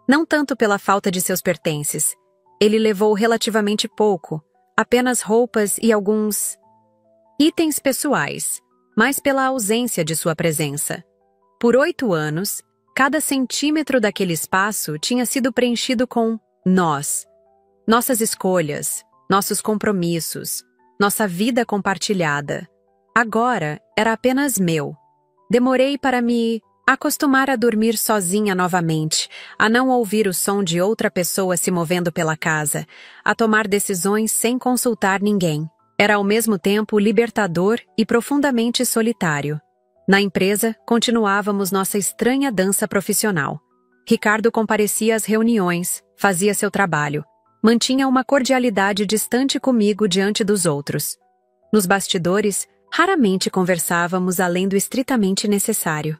Não tanto pela falta de seus pertences. Ele levou relativamente pouco, apenas roupas e alguns itens pessoais, mas pela ausência de sua presença. Por 8 anos, cada centímetro daquele espaço tinha sido preenchido com nós, nossas escolhas, nossos compromissos, nossa vida compartilhada. Agora era apenas meu. Demorei para me acostumar a dormir sozinha novamente, a não ouvir o som de outra pessoa se movendo pela casa, a tomar decisões sem consultar ninguém. Era ao mesmo tempo libertador e profundamente solitário. Na empresa, continuávamos nossa estranha dança profissional. Ricardo comparecia às reuniões, fazia seu trabalho, mantinha uma cordialidade distante comigo diante dos outros. Nos bastidores, raramente conversávamos além do estritamente necessário.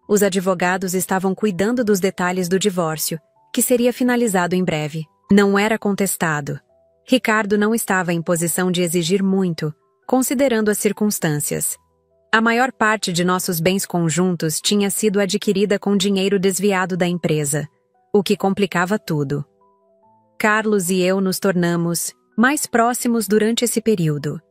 Os advogados estavam cuidando dos detalhes do divórcio, que seria finalizado em breve. Não era contestado. Ricardo não estava em posição de exigir muito, considerando as circunstâncias. A maior parte de nossos bens conjuntos tinha sido adquirida com dinheiro desviado da empresa, o que complicava tudo. Carlos e eu nos tornamos mais próximos durante esse período.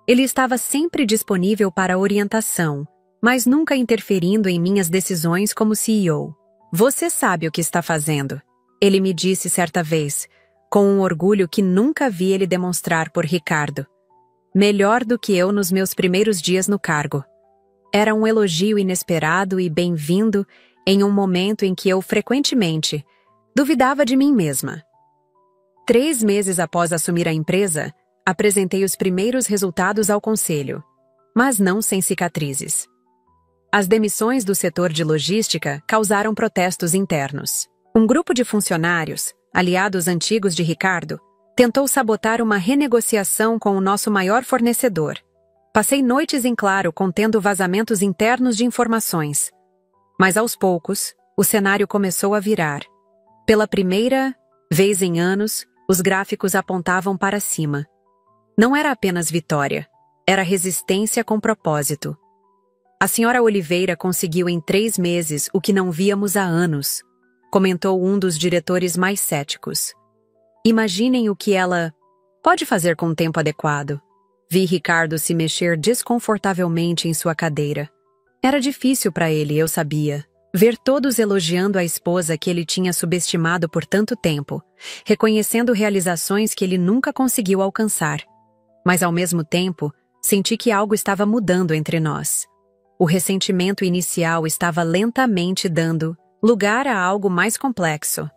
Ele estava sempre disponível para orientação, mas nunca interferindo em minhas decisões como CEO. Você sabe o que está fazendo, ele me disse certa vez, com um orgulho que nunca vi ele demonstrar por Ricardo. Melhor do que eu nos meus primeiros dias no cargo. Era um elogio inesperado e bem-vindo em um momento em que eu frequentemente duvidava de mim mesma. 3 meses após assumir a empresa, apresentei os primeiros resultados ao conselho, mas não sem cicatrizes. As demissões do setor de logística causaram protestos internos. Um grupo de funcionários, aliados antigos de Ricardo, tentou sabotar uma renegociação com o nosso maior fornecedor. Passei noites em claro contendo vazamentos internos de informações. Mas aos poucos, o cenário começou a virar. Pela primeira vez em anos, os gráficos apontavam para cima. Não era apenas vitória, era resistência com propósito. A senhora Oliveira conseguiu em 3 meses o que não víamos há anos, comentou um dos diretores mais céticos. Imaginem o que ela pode fazer com o tempo adequado. Vi Ricardo se mexer desconfortavelmente em sua cadeira. Era difícil para ele, eu sabia. Ver todos elogiando a esposa que ele tinha subestimado por tanto tempo, reconhecendo realizações que ele nunca conseguiu alcançar. Mas ao mesmo tempo, senti que algo estava mudando entre nós. O ressentimento inicial estava lentamente dando lugar a algo mais complexo.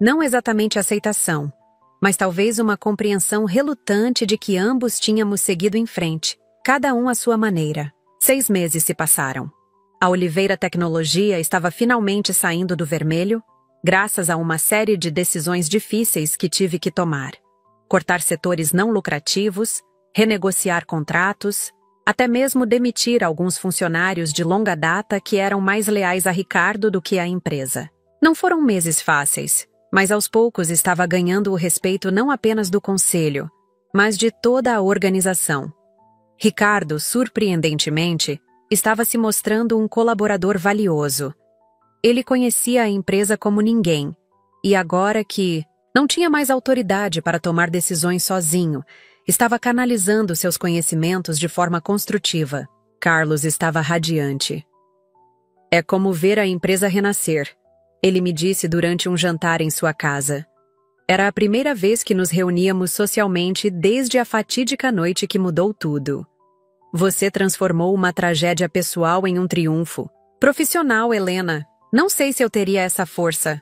Não exatamente aceitação, mas talvez uma compreensão relutante de que ambos tínhamos seguido em frente, cada um à sua maneira. 6 meses se passaram. A Oliveira Tecnologia estava finalmente saindo do vermelho, graças a uma série de decisões difíceis que tive que tomar. Cortar setores não lucrativos, renegociar contratos, até mesmo demitir alguns funcionários de longa data que eram mais leais a Ricardo do que à empresa. Não foram meses fáceis, mas aos poucos estava ganhando o respeito não apenas do conselho, mas de toda a organização. Ricardo, surpreendentemente, estava se mostrando um colaborador valioso. Ele conhecia a empresa como ninguém, e agora que não tinha mais autoridade para tomar decisões sozinho, estava canalizando seus conhecimentos de forma construtiva. Carlos estava radiante. É como ver a empresa renascer, ele me disse durante um jantar em sua casa. Era a primeira vez que nos reuníamos socialmente desde a fatídica noite que mudou tudo. Você transformou uma tragédia pessoal em um triunfo. Profissional, Helena. Não sei se eu teria essa força.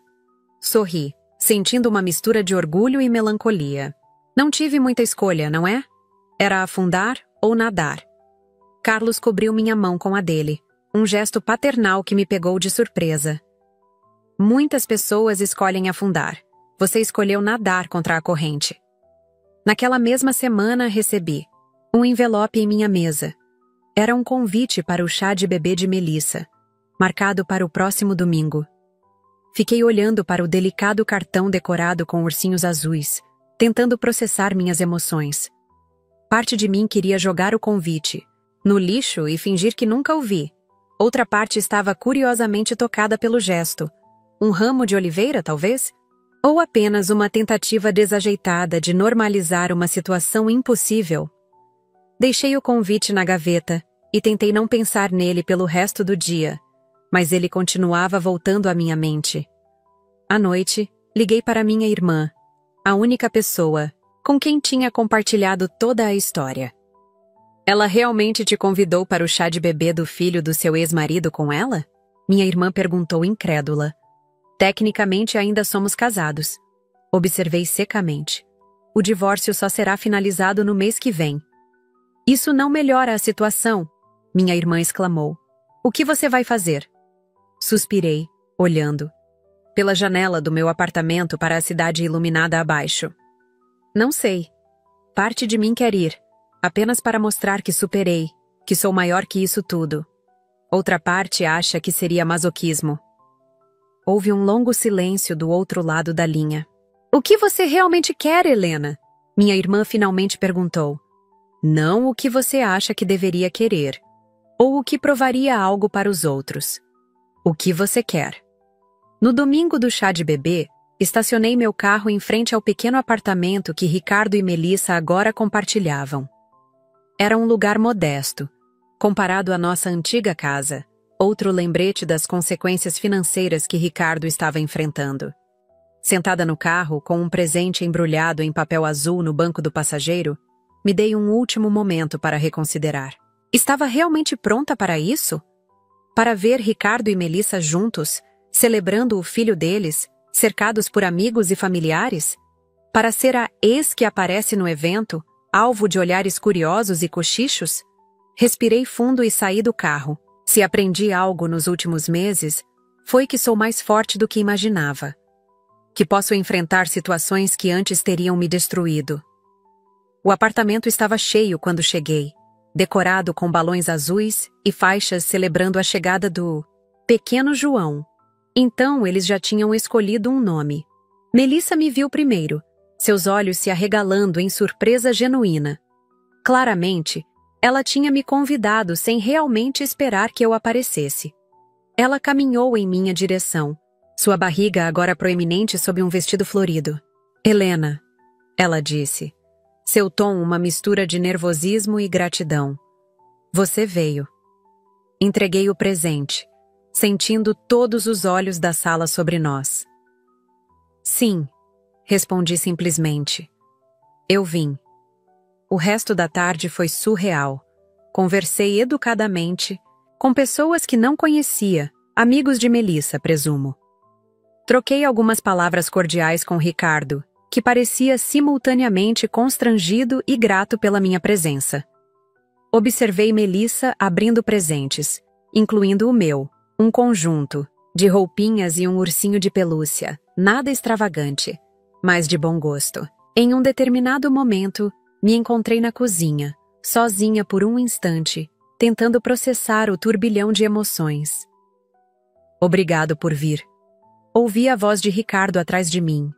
Sorri, sentindo uma mistura de orgulho e melancolia. Não tive muita escolha, não é? Era afundar ou nadar. Carlos cobriu minha mão com a dele, um gesto paternal que me pegou de surpresa. Muitas pessoas escolhem afundar. Você escolheu nadar contra a corrente. Naquela mesma semana, recebi um envelope em minha mesa. Era um convite para o chá de bebê de Melissa, marcado para o próximo domingo. Fiquei olhando para o delicado cartão decorado com ursinhos azuis, tentando processar minhas emoções. Parte de mim queria jogar o convite no lixo e fingir que nunca o vi. Outra parte estava curiosamente tocada pelo gesto. Um ramo de oliveira, talvez? Ou apenas uma tentativa desajeitada de normalizar uma situação impossível? Deixei o convite na gaveta e tentei não pensar nele pelo resto do dia, mas ele continuava voltando à minha mente. À noite, liguei para minha irmã, a única pessoa com quem tinha compartilhado toda a história. Ela realmente te convidou para o chá de bebê do filho do seu ex-marido com ela? Minha irmã perguntou incrédula. Tecnicamente ainda somos casados. Observei secamente. O divórcio só será finalizado no mês que vem. Isso não melhora a situação, minha irmã exclamou. O que você vai fazer? Suspirei, olhando pela janela do meu apartamento para a cidade iluminada abaixo. Não sei. Parte de mim quer ir, apenas para mostrar que superei, que sou maior que isso tudo. Outra parte acha que seria masoquismo. Houve um longo silêncio do outro lado da linha. O que você realmente quer, Helena? Minha irmã finalmente perguntou. Não o que você acha que deveria querer, ou o que provaria algo para os outros. O que você quer? No domingo do chá de bebê, estacionei meu carro em frente ao pequeno apartamento que Ricardo e Melissa agora compartilhavam. Era um lugar modesto, comparado à nossa antiga casa, outro lembrete das consequências financeiras que Ricardo estava enfrentando. Sentada no carro, com um presente embrulhado em papel azul no banco do passageiro, me dei um último momento para reconsiderar. Estava realmente pronta para isso? Para ver Ricardo e Melissa juntos, celebrando o filho deles, cercados por amigos e familiares? Para ser a ex que aparece no evento, alvo de olhares curiosos e cochichos? Respirei fundo e saí do carro. Se aprendi algo nos últimos meses, foi que sou mais forte do que imaginava. Que posso enfrentar situações que antes teriam me destruído. O apartamento estava cheio quando cheguei, decorado com balões azuis e faixas celebrando a chegada do pequeno João. Então eles já tinham escolhido um nome. Melissa me viu primeiro, seus olhos se arregalando em surpresa genuína. Claramente, ela tinha me convidado sem realmente esperar que eu aparecesse. Ela caminhou em minha direção, sua barriga agora proeminente sob um vestido florido. Helena, ela disse. Seu tom uma mistura de nervosismo e gratidão. Você veio. Entreguei o presente, sentindo todos os olhos da sala sobre nós. Sim, respondi simplesmente. Eu vim. O resto da tarde foi surreal. Conversei educadamente com pessoas que não conhecia, amigos de Melissa, presumo. Troquei algumas palavras cordiais com Ricardo, que parecia simultaneamente constrangido e grato pela minha presença. Observei Melissa abrindo presentes, incluindo o meu, um conjunto, de roupinhas e um ursinho de pelúcia, nada extravagante, mas de bom gosto. Em um determinado momento, me encontrei na cozinha, sozinha por um instante, tentando processar o turbilhão de emoções. Obrigado por vir. Ouvi a voz de Ricardo atrás de mim.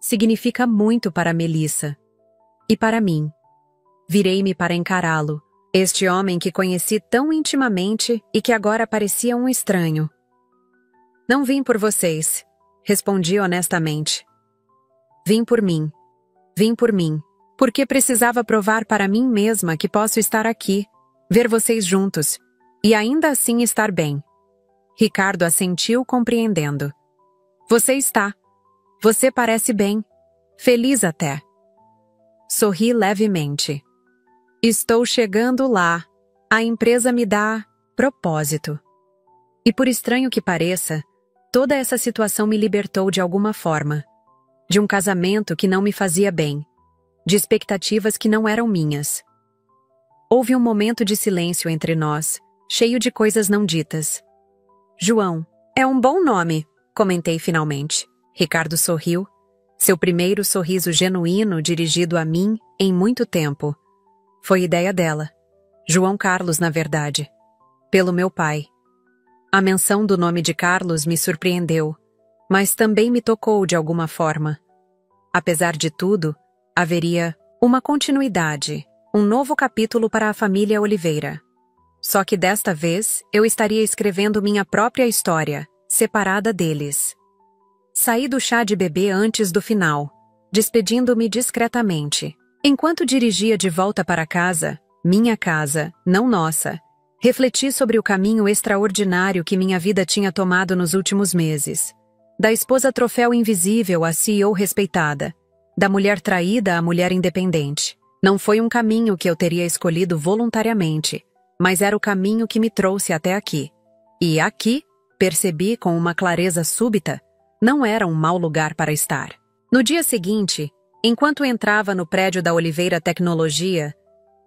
Significa muito para Melissa. E para mim. Virei-me para encará-lo, este homem que conheci tão intimamente e que agora parecia um estranho. Não vim por vocês, respondi honestamente. Vim por mim. Vim por mim, porque precisava provar para mim mesma que posso estar aqui, ver vocês juntos, e ainda assim estar bem. Ricardo assentiu compreendendo. Você está. Você parece bem. Feliz até. Sorri levemente. Estou chegando lá. A empresa me dá propósito. E por estranho que pareça, toda essa situação me libertou de alguma forma. De um casamento que não me fazia bem. De expectativas que não eram minhas. Houve um momento de silêncio entre nós, cheio de coisas não ditas. João, é um bom nome, comentei finalmente. Ricardo sorriu, seu primeiro sorriso genuíno dirigido a mim em muito tempo. Foi ideia dela. João Carlos, na verdade. Pelo meu pai. A menção do nome de Carlos me surpreendeu, mas também me tocou de alguma forma. Apesar de tudo, haveria uma continuidade, um novo capítulo para a família Oliveira. Só que desta vez eu estaria escrevendo minha própria história, separada deles. Saí do chá de bebê antes do final, despedindo-me discretamente. Enquanto dirigia de volta para casa, minha casa, não nossa, refleti sobre o caminho extraordinário que minha vida tinha tomado nos últimos meses. Da esposa troféu invisível à CEO respeitada, da mulher traída à mulher independente. Não foi um caminho que eu teria escolhido voluntariamente, mas era o caminho que me trouxe até aqui. E aqui, percebi com uma clareza súbita, não era um mau lugar para estar. No dia seguinte, enquanto entrava no prédio da Oliveira Tecnologia,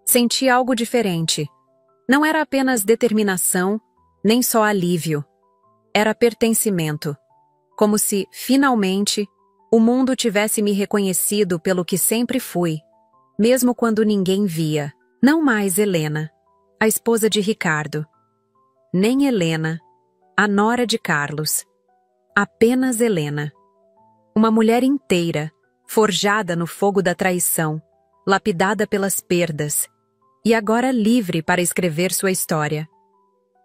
senti algo diferente. Não era apenas determinação, nem só alívio. Era pertencimento. Como se, finalmente, o mundo tivesse me reconhecido pelo que sempre fui, mesmo quando ninguém via. Não mais Helena, a esposa de Ricardo. Nem Helena, a nora de Carlos. Apenas Helena. Uma mulher inteira, forjada no fogo da traição, lapidada pelas perdas, e agora livre para escrever sua história.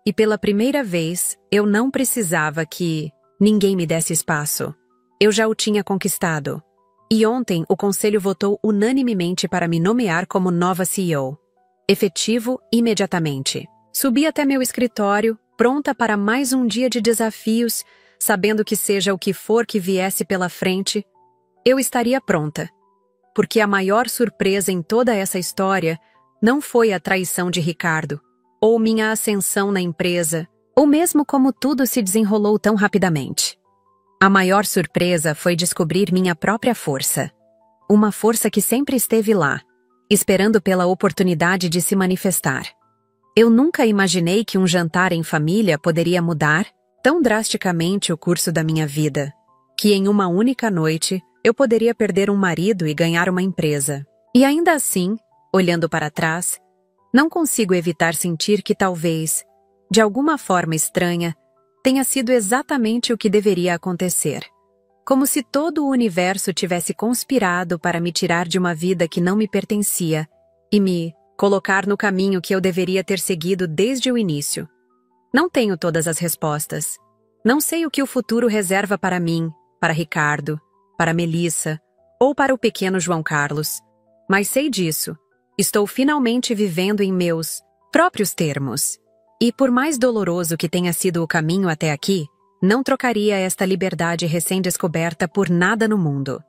E pela primeira vez, eu não precisava que ninguém me desse espaço. Eu já o tinha conquistado. E ontem o conselho votou unanimemente para me nomear como nova CEO. Efetivo imediatamente. Subi até meu escritório, pronta para mais um dia de desafios, sabendo que seja o que for que viesse pela frente, eu estaria pronta. Porque a maior surpresa em toda essa história não foi a traição de Ricardo, ou minha ascensão na empresa, ou mesmo como tudo se desenrolou tão rapidamente. A maior surpresa foi descobrir minha própria força. Uma força que sempre esteve lá, esperando pela oportunidade de se manifestar. Eu nunca imaginei que um jantar em família poderia mudar tão drasticamente o curso da minha vida, que em uma única noite eu poderia perder um marido e ganhar uma empresa. E ainda assim, olhando para trás, não consigo evitar sentir que talvez, de alguma forma estranha, tenha sido exatamente o que deveria acontecer. Como se todo o universo tivesse conspirado para me tirar de uma vida que não me pertencia e me colocar no caminho que eu deveria ter seguido desde o início. Não tenho todas as respostas. Não sei o que o futuro reserva para mim, para Ricardo, para Melissa ou para o pequeno João Carlos. Mas sei disso. Estou finalmente vivendo em meus próprios termos. E por mais doloroso que tenha sido o caminho até aqui, não trocaria esta liberdade recém-descoberta por nada no mundo.